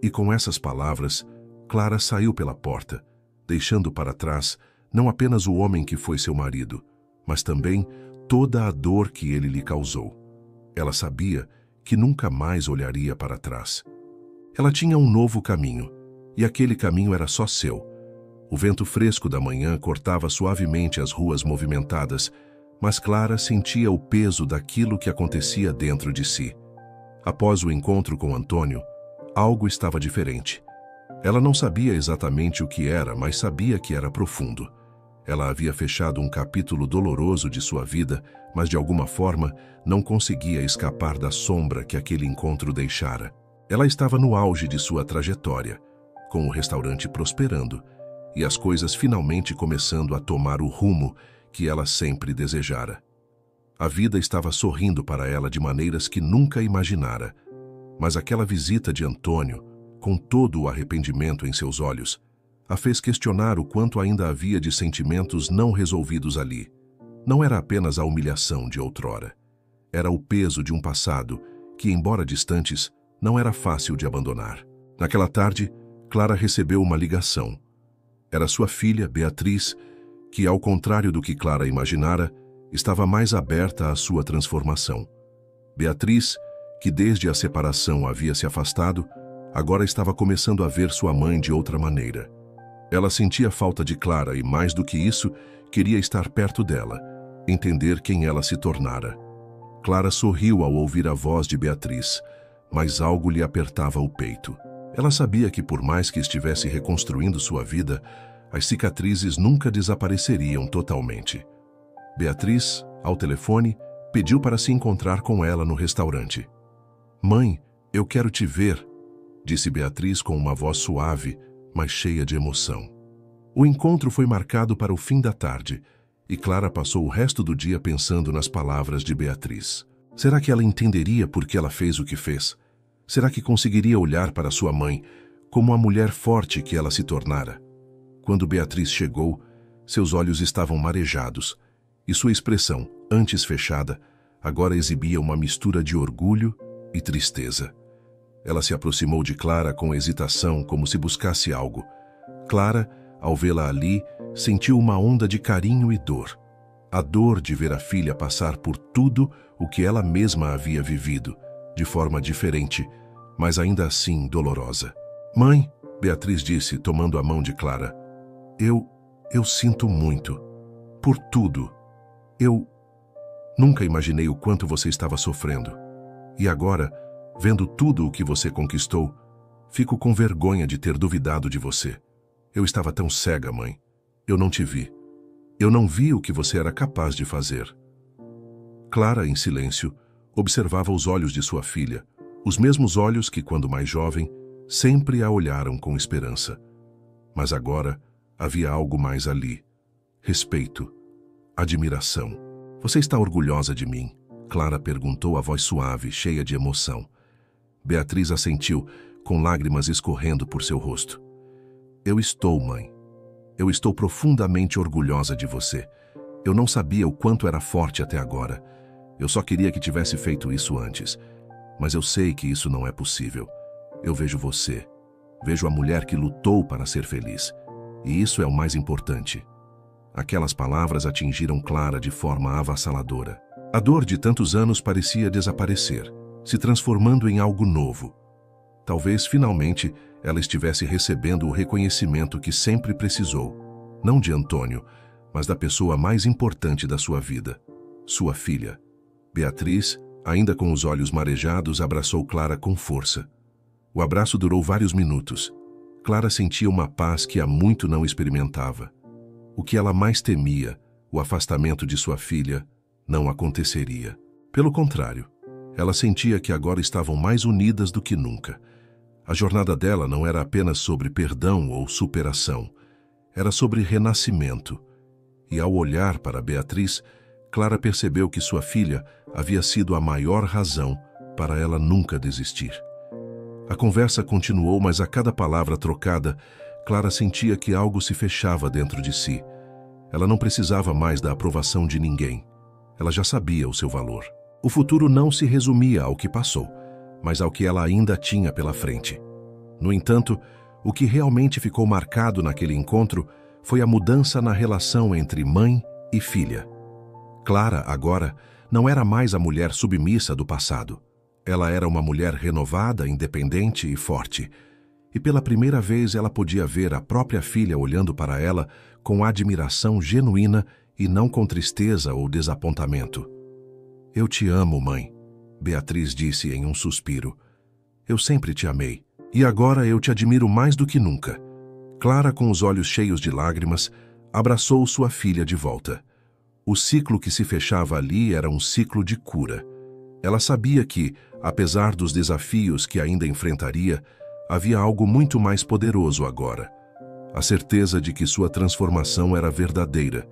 S1: E com essas palavras, Clara saiu pela porta, deixando para trás não apenas o homem que foi seu marido, mas também toda a dor que ele lhe causou. Ela sabia que nunca mais olharia para trás. Ela tinha um novo caminho, e aquele caminho era só seu. O vento fresco da manhã cortava suavemente as ruas movimentadas, mas Clara sentia o peso daquilo que acontecia dentro de si. Após o encontro com Antônio, algo estava diferente. Ela não sabia exatamente o que era, mas sabia que era profundo. Ela havia fechado um capítulo doloroso de sua vida, mas de alguma forma não conseguia escapar da sombra que aquele encontro deixara. Ela estava no auge de sua trajetória, com o restaurante prosperando e as coisas finalmente começando a tomar o rumo que ela sempre desejara. A vida estava sorrindo para ela de maneiras que nunca imaginara, mas aquela visita de Antônio, com todo o arrependimento em seus olhos, a fez questionar o quanto ainda havia de sentimentos não resolvidos ali. Não era apenas a humilhação de outrora. Era o peso de um passado que, embora distantes, não era fácil de abandonar. Naquela tarde, Clara recebeu uma ligação. Era sua filha, Beatriz, que, ao contrário do que Clara imaginara, estava mais aberta à sua transformação. Beatriz, que desde a separação havia se afastado, agora estava começando a ver sua mãe de outra maneira. Ela sentia falta de Clara e, mais do que isso, queria estar perto dela, entender quem ela se tornara. Clara sorriu ao ouvir a voz de Beatriz, mas algo lhe apertava o peito. Ela sabia que, por mais que estivesse reconstruindo sua vida, as cicatrizes nunca desapareceriam totalmente. Beatriz, ao telefone, pediu para se encontrar com ela no restaurante. "Mãe, eu quero te ver", disse Beatriz com uma voz suave, mas cheia de emoção. O encontro foi marcado para o fim da tarde, e Clara passou o resto do dia pensando nas palavras de Beatriz. Será que ela entenderia por que ela fez o que fez? Será que conseguiria olhar para sua mãe como a mulher forte que ela se tornara? Quando Beatriz chegou, seus olhos estavam marejados, e sua expressão, antes fechada, agora exibia uma mistura de orgulho e tristeza. Ela se aproximou de Clara com hesitação, como se buscasse algo. Clara, ao vê-la ali, sentiu uma onda de carinho e dor. A dor de ver a filha passar por tudo o que ela mesma havia vivido, de forma diferente, mas ainda assim dolorosa. "Mãe", Beatriz disse, tomando a mão de Clara, Eu sinto muito. Por tudo. Eu nunca imaginei o quanto você estava sofrendo. E agora, vendo tudo o que você conquistou, fico com vergonha de ter duvidado de você. Eu estava tão cega, mãe. Eu não te vi. Eu não vi o que você era capaz de fazer." Clara, em silêncio, observava os olhos de sua filha, os mesmos olhos que, quando mais jovem, sempre a olharam com esperança. Mas agora havia algo mais ali. Respeito. Admiração. "Você está orgulhosa de mim?" Clara perguntou, a voz suave, cheia de emoção. Beatriz assentiu, com lágrimas escorrendo por seu rosto. "Eu estou, mãe. Eu estou profundamente orgulhosa de você. Eu não sabia o quanto era forte até agora. Eu só queria que tivesse feito isso antes. Mas eu sei que isso não é possível. Eu vejo você. Vejo a mulher que lutou para ser feliz. E isso é o mais importante." Aquelas palavras atingiram Clara de forma avassaladora. A dor de tantos anos parecia desaparecer, se transformando em algo novo. Talvez, finalmente, ela estivesse recebendo o reconhecimento que sempre precisou, não de Antônio, mas da pessoa mais importante da sua vida, sua filha. Beatriz, ainda com os olhos marejados, abraçou Clara com força. O abraço durou vários minutos. Clara sentia uma paz que há muito não experimentava. O que ela mais temia, o afastamento de sua filha, não aconteceria. Pelo contrário, ela sentia que agora estavam mais unidas do que nunca. A jornada dela não era apenas sobre perdão ou superação, era sobre renascimento. E ao olhar para Beatriz, Clara percebeu que sua filha havia sido a maior razão para ela nunca desistir. A conversa continuou, mas a cada palavra trocada, Clara sentia que algo se fechava dentro de si. Ela não precisava mais da aprovação de ninguém. Ela já sabia o seu valor. O futuro não se resumia ao que passou, mas ao que ela ainda tinha pela frente. No entanto, o que realmente ficou marcado naquele encontro foi a mudança na relação entre mãe e filha. Clara, agora, não era mais a mulher submissa do passado. Ela era uma mulher renovada, independente e forte. E pela primeira vez ela podia ver a própria filha olhando para ela com admiração genuína e não com tristeza ou desapontamento. "Eu te amo, mãe", Beatriz disse em um suspiro. "Eu sempre te amei. E agora eu te admiro mais do que nunca." Clara, com os olhos cheios de lágrimas, abraçou sua filha de volta. O ciclo que se fechava ali era um ciclo de cura. Ela sabia que, apesar dos desafios que ainda enfrentaria, havia algo muito mais poderoso agora. A certeza de que sua transformação era verdadeira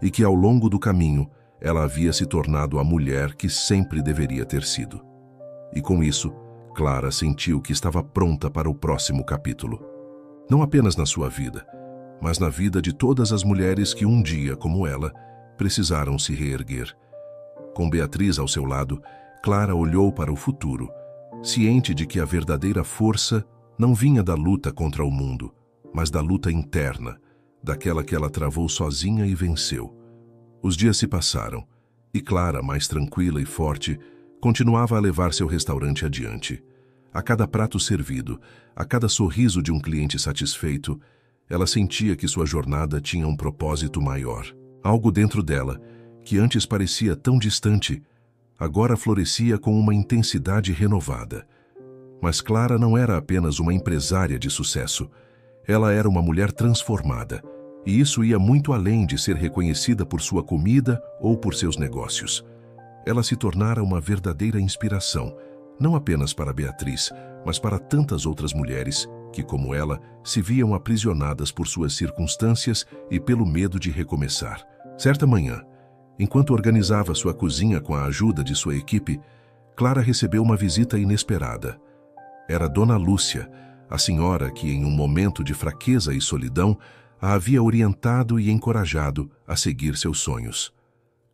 S1: e que, ao longo do caminho, ela havia se tornado a mulher que sempre deveria ter sido. E com isso, Clara sentiu que estava pronta para o próximo capítulo. Não apenas na sua vida, mas na vida de todas as mulheres que um dia, como ela, precisaram se reerguer. Com Beatriz ao seu lado, Clara olhou para o futuro, ciente de que a verdadeira força não vinha da luta contra o mundo, mas da luta interna, daquela que ela travou sozinha e venceu. Os dias se passaram, e Clara, mais tranquila e forte, continuava a levar seu restaurante adiante. A cada prato servido, a cada sorriso de um cliente satisfeito, ela sentia que sua jornada tinha um propósito maior. Algo dentro dela, que antes parecia tão distante, agora florescia com uma intensidade renovada. Mas Clara não era apenas uma empresária de sucesso. Ela era uma mulher transformada, e isso ia muito além de ser reconhecida por sua comida ou por seus negócios. Ela se tornara uma verdadeira inspiração, não apenas para Beatriz, mas para tantas outras mulheres que, como ela, se viam aprisionadas por suas circunstâncias e pelo medo de recomeçar. Certa manhã, enquanto organizava sua cozinha com a ajuda de sua equipe, Clara recebeu uma visita inesperada. Era Dona Lúcia, a senhora que, em um momento de fraqueza e solidão, a havia orientado e encorajado a seguir seus sonhos.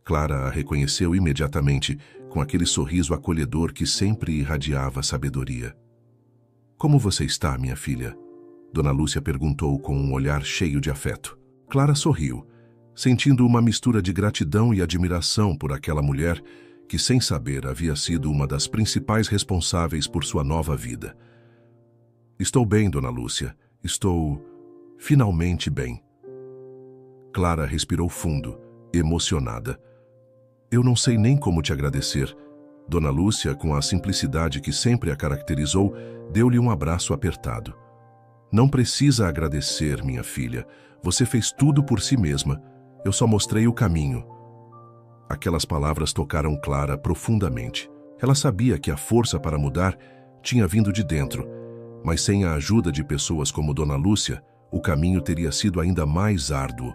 S1: Clara a reconheceu imediatamente, com aquele sorriso acolhedor que sempre irradiava sabedoria. "Como você está, minha filha?" Dona Lúcia perguntou com um olhar cheio de afeto. Clara sorriu, sentindo uma mistura de gratidão e admiração por aquela mulher que, sem saber, havia sido uma das principais responsáveis por sua nova vida. "Estou bem, Dona Lúcia. Estou finalmente bem." Clara respirou fundo, emocionada. "Eu não sei nem como te agradecer." Dona Lúcia, com a simplicidade que sempre a caracterizou, deu-lhe um abraço apertado. "Não precisa agradecer, minha filha. Você fez tudo por si mesma. Eu só mostrei o caminho." Aquelas palavras tocaram Clara profundamente. Ela sabia que a força para mudar tinha vindo de dentro, mas sem a ajuda de pessoas como Dona Lúcia, o caminho teria sido ainda mais árduo.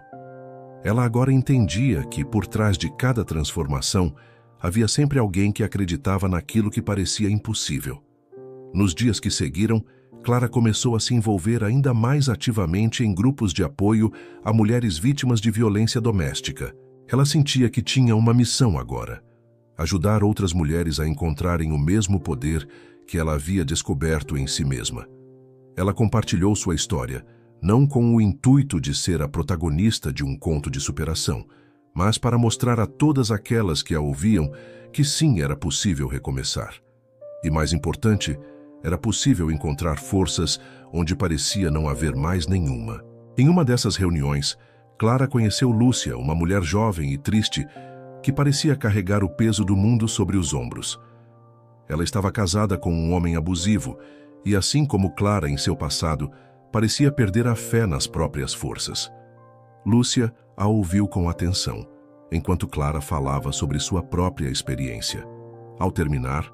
S1: Ela agora entendia que, por trás de cada transformação, havia sempre alguém que acreditava naquilo que parecia impossível. Nos dias que seguiram, Clara começou a se envolver ainda mais ativamente em grupos de apoio a mulheres vítimas de violência doméstica. Ela sentia que tinha uma missão agora: ajudar outras mulheres a encontrarem o mesmo poder que ela havia descoberto em si mesma. Ela compartilhou sua história, não com o intuito de ser a protagonista de um conto de superação, mas para mostrar a todas aquelas que a ouviam que sim, era possível recomeçar. E mais importante, era possível encontrar forças onde parecia não haver mais nenhuma. Em uma dessas reuniões, Clara conheceu Lúcia, uma mulher jovem e triste, que parecia carregar o peso do mundo sobre os ombros. Ela estava casada com um homem abusivo e, assim como Clara em seu passado, Parecia perder a fé nas próprias forças. Lúcia a ouviu com atenção, enquanto Clara falava sobre sua própria experiência. Ao terminar,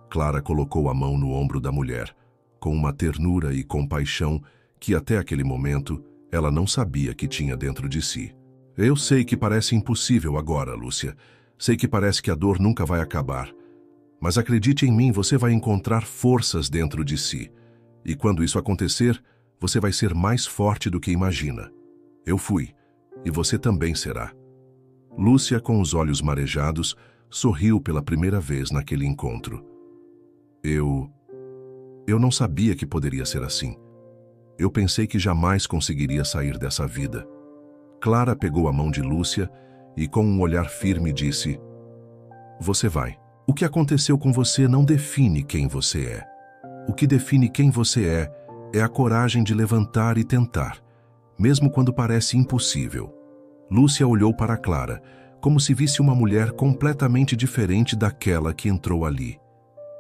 S1: Clara colocou a mão no ombro da mulher, com uma ternura e compaixão que até aquele momento ela não sabia que tinha dentro de si. Eu sei que parece impossível agora, Lúcia. Sei que parece que a dor nunca vai acabar. Mas acredite em mim, você vai encontrar forças dentro de si. E quando isso acontecer, você vai ser mais forte do que imagina. Eu fui, e você também será. Lúcia, com os olhos marejados, sorriu pela primeira vez naquele encontro. Eu não sabia que poderia ser assim. Eu pensei que jamais conseguiria sair dessa vida. Clara pegou a mão de Lúcia e, com um olhar firme, disse: Você vai. O que aconteceu com você não define quem você é. O que define quem você é a coragem de levantar e tentar, mesmo quando parece impossível. Lúcia olhou para Clara, como se visse uma mulher completamente diferente daquela que entrou ali.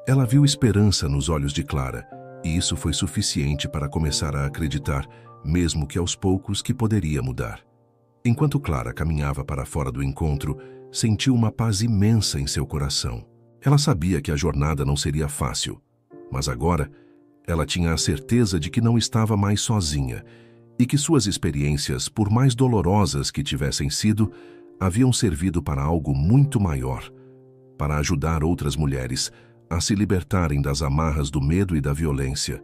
S1: Ela viu esperança nos olhos de Clara, e isso foi suficiente para começar a acreditar, mesmo que aos poucos, que poderia mudar. Enquanto Clara caminhava para fora do encontro, sentiu uma paz imensa em seu coração. Ela sabia que a jornada não seria fácil, mas agora ela tinha a certeza de que não estava mais sozinha e que suas experiências, por mais dolorosas que tivessem sido, haviam servido para algo muito maior, para ajudar outras mulheres a se libertarem das amarras do medo e da violência,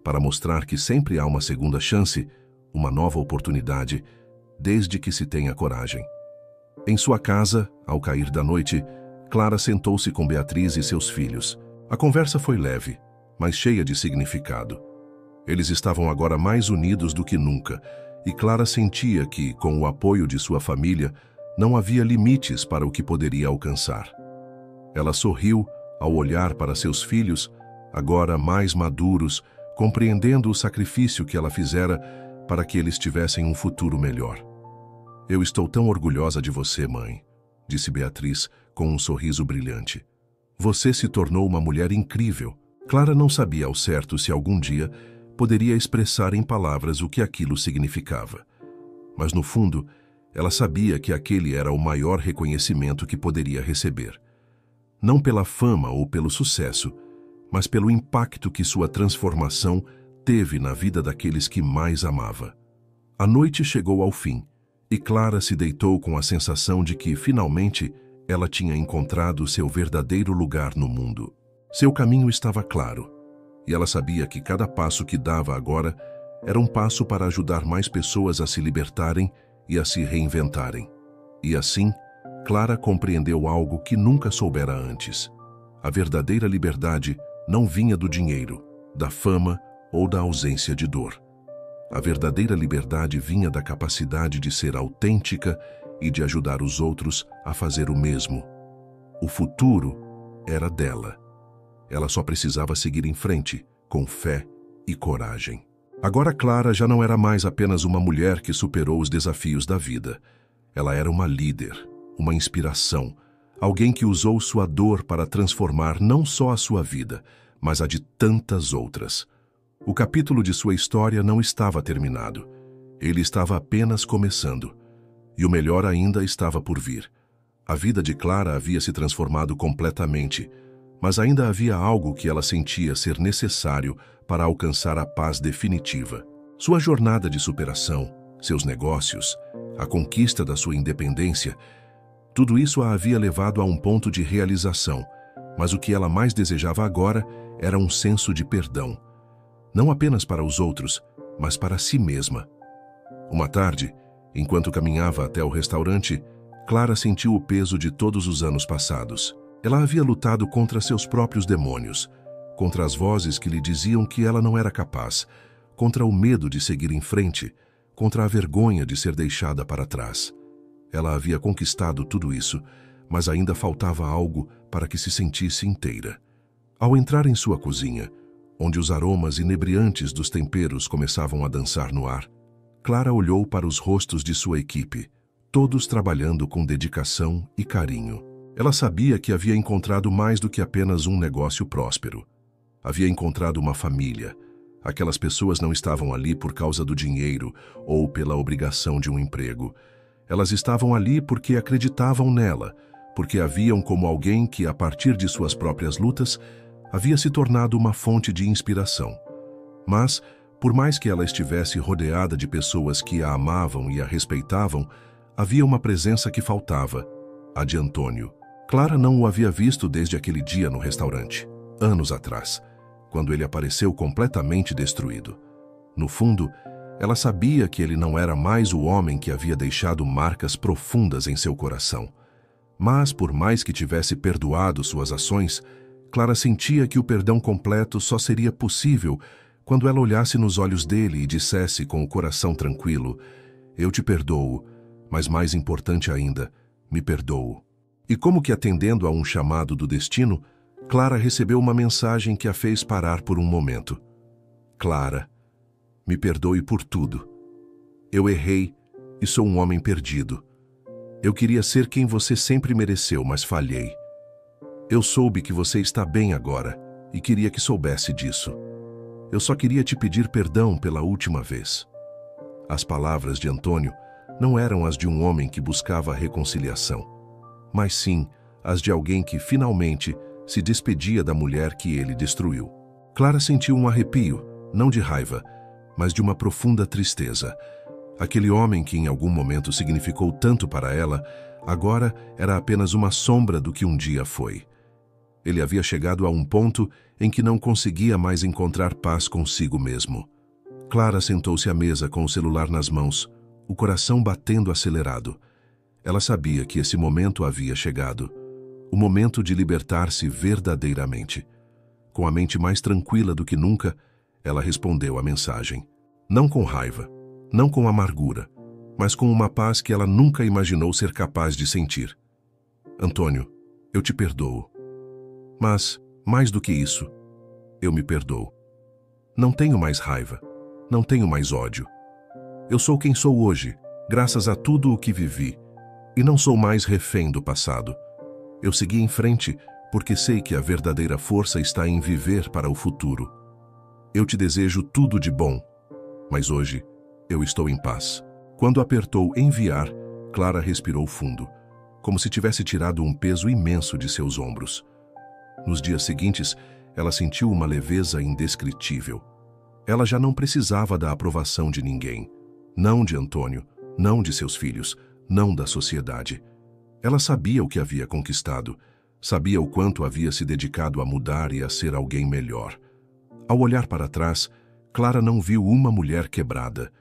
S1: para mostrar que sempre há uma segunda chance, uma nova oportunidade, desde que se tenha coragem. Em sua casa, ao cair da noite, Clara sentou-se com Beatriz e seus filhos. A conversa foi leve, mas cheia de significado. Eles estavam agora mais unidos do que nunca, e Clara sentia que, com o apoio de sua família, não havia limites para o que poderia alcançar. Ela sorriu ao olhar para seus filhos, agora mais maduros, compreendendo o sacrifício que ela fizera para que eles tivessem um futuro melhor. Eu estou tão orgulhosa de você, mãe, disse Beatriz com um sorriso brilhante. Você se tornou uma mulher incrível. Clara não sabia ao certo se algum dia poderia expressar em palavras o que aquilo significava. Mas no fundo, ela sabia que aquele era o maior reconhecimento que poderia receber. Não pela fama ou pelo sucesso, mas pelo impacto que sua transformação teve na vida daqueles que mais amava. A noite chegou ao fim, e Clara se deitou com a sensação de que, finalmente, ela tinha encontrado seu verdadeiro lugar no mundo. Seu caminho estava claro, e ela sabia que cada passo que dava agora era um passo para ajudar mais pessoas a se libertarem e a se reinventarem. E assim, Clara compreendeu algo que nunca soubera antes. A verdadeira liberdade não vinha do dinheiro, da fama ou da ausência de dor. A verdadeira liberdade vinha da capacidade de ser autêntica e de ajudar os outros a fazer o mesmo. O futuro era dela. Ela só precisava seguir em frente, com fé e coragem. Agora Clara já não era mais apenas uma mulher que superou os desafios da vida. Ela era uma líder, uma inspiração, alguém que usou sua dor para transformar não só a sua vida, mas a de tantas outras. O capítulo de sua história não estava terminado. Ele estava apenas começando. E o melhor ainda estava por vir. A vida de Clara havia se transformado completamente, mas ainda havia algo que ela sentia ser necessário para alcançar a paz definitiva. Sua jornada de superação, seus negócios, a conquista da sua independência, tudo isso a havia levado a um ponto de realização, mas o que ela mais desejava agora era um senso de perdão. Não apenas para os outros, mas para si mesma. Uma tarde, enquanto caminhava até o restaurante, Clara sentiu o peso de todos os anos passados. Ela havia lutado contra seus próprios demônios, contra as vozes que lhe diziam que ela não era capaz, contra o medo de seguir em frente, contra a vergonha de ser deixada para trás. Ela havia conquistado tudo isso, mas ainda faltava algo para que se sentisse inteira. Ao entrar em sua cozinha, onde os aromas inebriantes dos temperos começavam a dançar no ar, Clara olhou para os rostos de sua equipe, todos trabalhando com dedicação e carinho. Ela sabia que havia encontrado mais do que apenas um negócio próspero. Havia encontrado uma família, Aquelas pessoas não estavam ali por causa do dinheiro ou pela obrigação de um emprego. Elas estavam ali porque acreditavam nela, porque a viam como alguém que, a partir de suas próprias lutas, havia se tornado uma fonte de inspiração. Mas, por mais que ela estivesse rodeada de pessoas que a amavam e a respeitavam, havia uma presença que faltava, a de Antônio. Clara não o havia visto desde aquele dia no restaurante, anos atrás, quando ele apareceu completamente destruído. No fundo, ela sabia que ele não era mais o homem que havia deixado marcas profundas em seu coração. Mas, por mais que tivesse perdoado suas ações, Clara sentia que o perdão completo só seria possível quando ela olhasse nos olhos dele e dissesse com o coração tranquilo: "Eu te perdoo, mas mais importante ainda, me perdoo." E como que atendendo a um chamado do destino, Clara recebeu uma mensagem que a fez parar por um momento. "Clara, me perdoe por tudo. Eu errei e sou um homem perdido. Eu queria ser quem você sempre mereceu, mas falhei. Eu soube que você está bem agora e queria que soubesse disso. Eu só queria te pedir perdão pela última vez." As palavras de Antônio não eram as de um homem que buscava a reconciliação, mas sim as de alguém que finalmente se despedia da mulher que ele destruiu. Clara sentiu um arrepio, não de raiva, mas de uma profunda tristeza. Aquele homem que em algum momento significou tanto para ela, agora era apenas uma sombra do que um dia foi. Ele havia chegado a um ponto em que não conseguia mais encontrar paz consigo mesmo. Clara sentou-se à mesa com o celular nas mãos, o coração batendo acelerado. Ela sabia que esse momento havia chegado, o momento de libertar-se verdadeiramente. Com a mente mais tranquila do que nunca, ela respondeu à mensagem. Não com raiva, não com amargura, mas com uma paz que ela nunca imaginou ser capaz de sentir. "Antônio, eu te perdoo. Mas, mais do que isso, eu me perdoo. Não tenho mais raiva, não tenho mais ódio. Eu sou quem sou hoje, graças a tudo o que vivi, e não sou mais refém do passado. Eu segui em frente porque sei que a verdadeira força está em viver para o futuro. Eu te desejo tudo de bom, mas hoje eu estou em paz." Quando apertou enviar, Clara respirou fundo, como se tivesse tirado um peso imenso de seus ombros. Nos dias seguintes, ela sentiu uma leveza indescritível. Ela já não precisava da aprovação de ninguém. Não de Antônio, não de seus filhos, não da sociedade. Ela sabia o que havia conquistado, sabia o quanto havia se dedicado a mudar e a ser alguém melhor. Ao olhar para trás, Clara não viu uma mulher quebrada,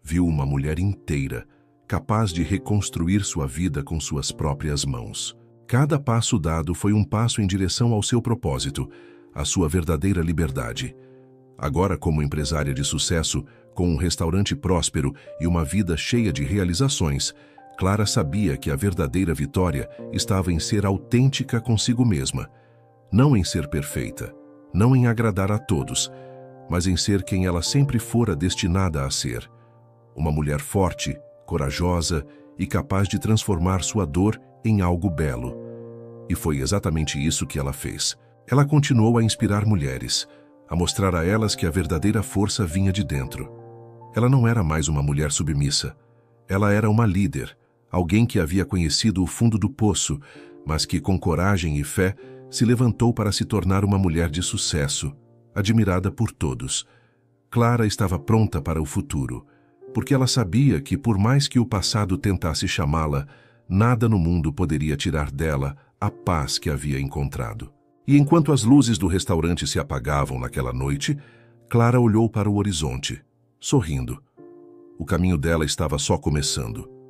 S1: viu uma mulher inteira, capaz de reconstruir sua vida com suas próprias mãos. Cada passo dado foi um passo em direção ao seu propósito, à sua verdadeira liberdade. Agora, como empresária de sucesso, com um restaurante próspero e uma vida cheia de realizações, Clara sabia que a verdadeira vitória estava em ser autêntica consigo mesma, não em ser perfeita, não em agradar a todos, mas em ser quem ela sempre fora destinada a ser. Uma mulher forte, corajosa e capaz de transformar sua dor em algo belo. E foi exatamente isso que ela fez. Ela continuou a inspirar mulheres, a mostrar a elas que a verdadeira força vinha de dentro. Ela não era mais uma mulher submissa. Ela era uma líder, alguém que havia conhecido o fundo do poço, mas que, com coragem e fé, se levantou para se tornar uma mulher de sucesso, admirada por todos. Clara estava pronta para o futuro, porque ela sabia que, por mais que o passado tentasse chamá-la, nada no mundo poderia tirar dela a paz que havia encontrado. E enquanto as luzes do restaurante se apagavam naquela noite, Clara olhou para o horizonte, sorrindo. O caminho dela estava só começando.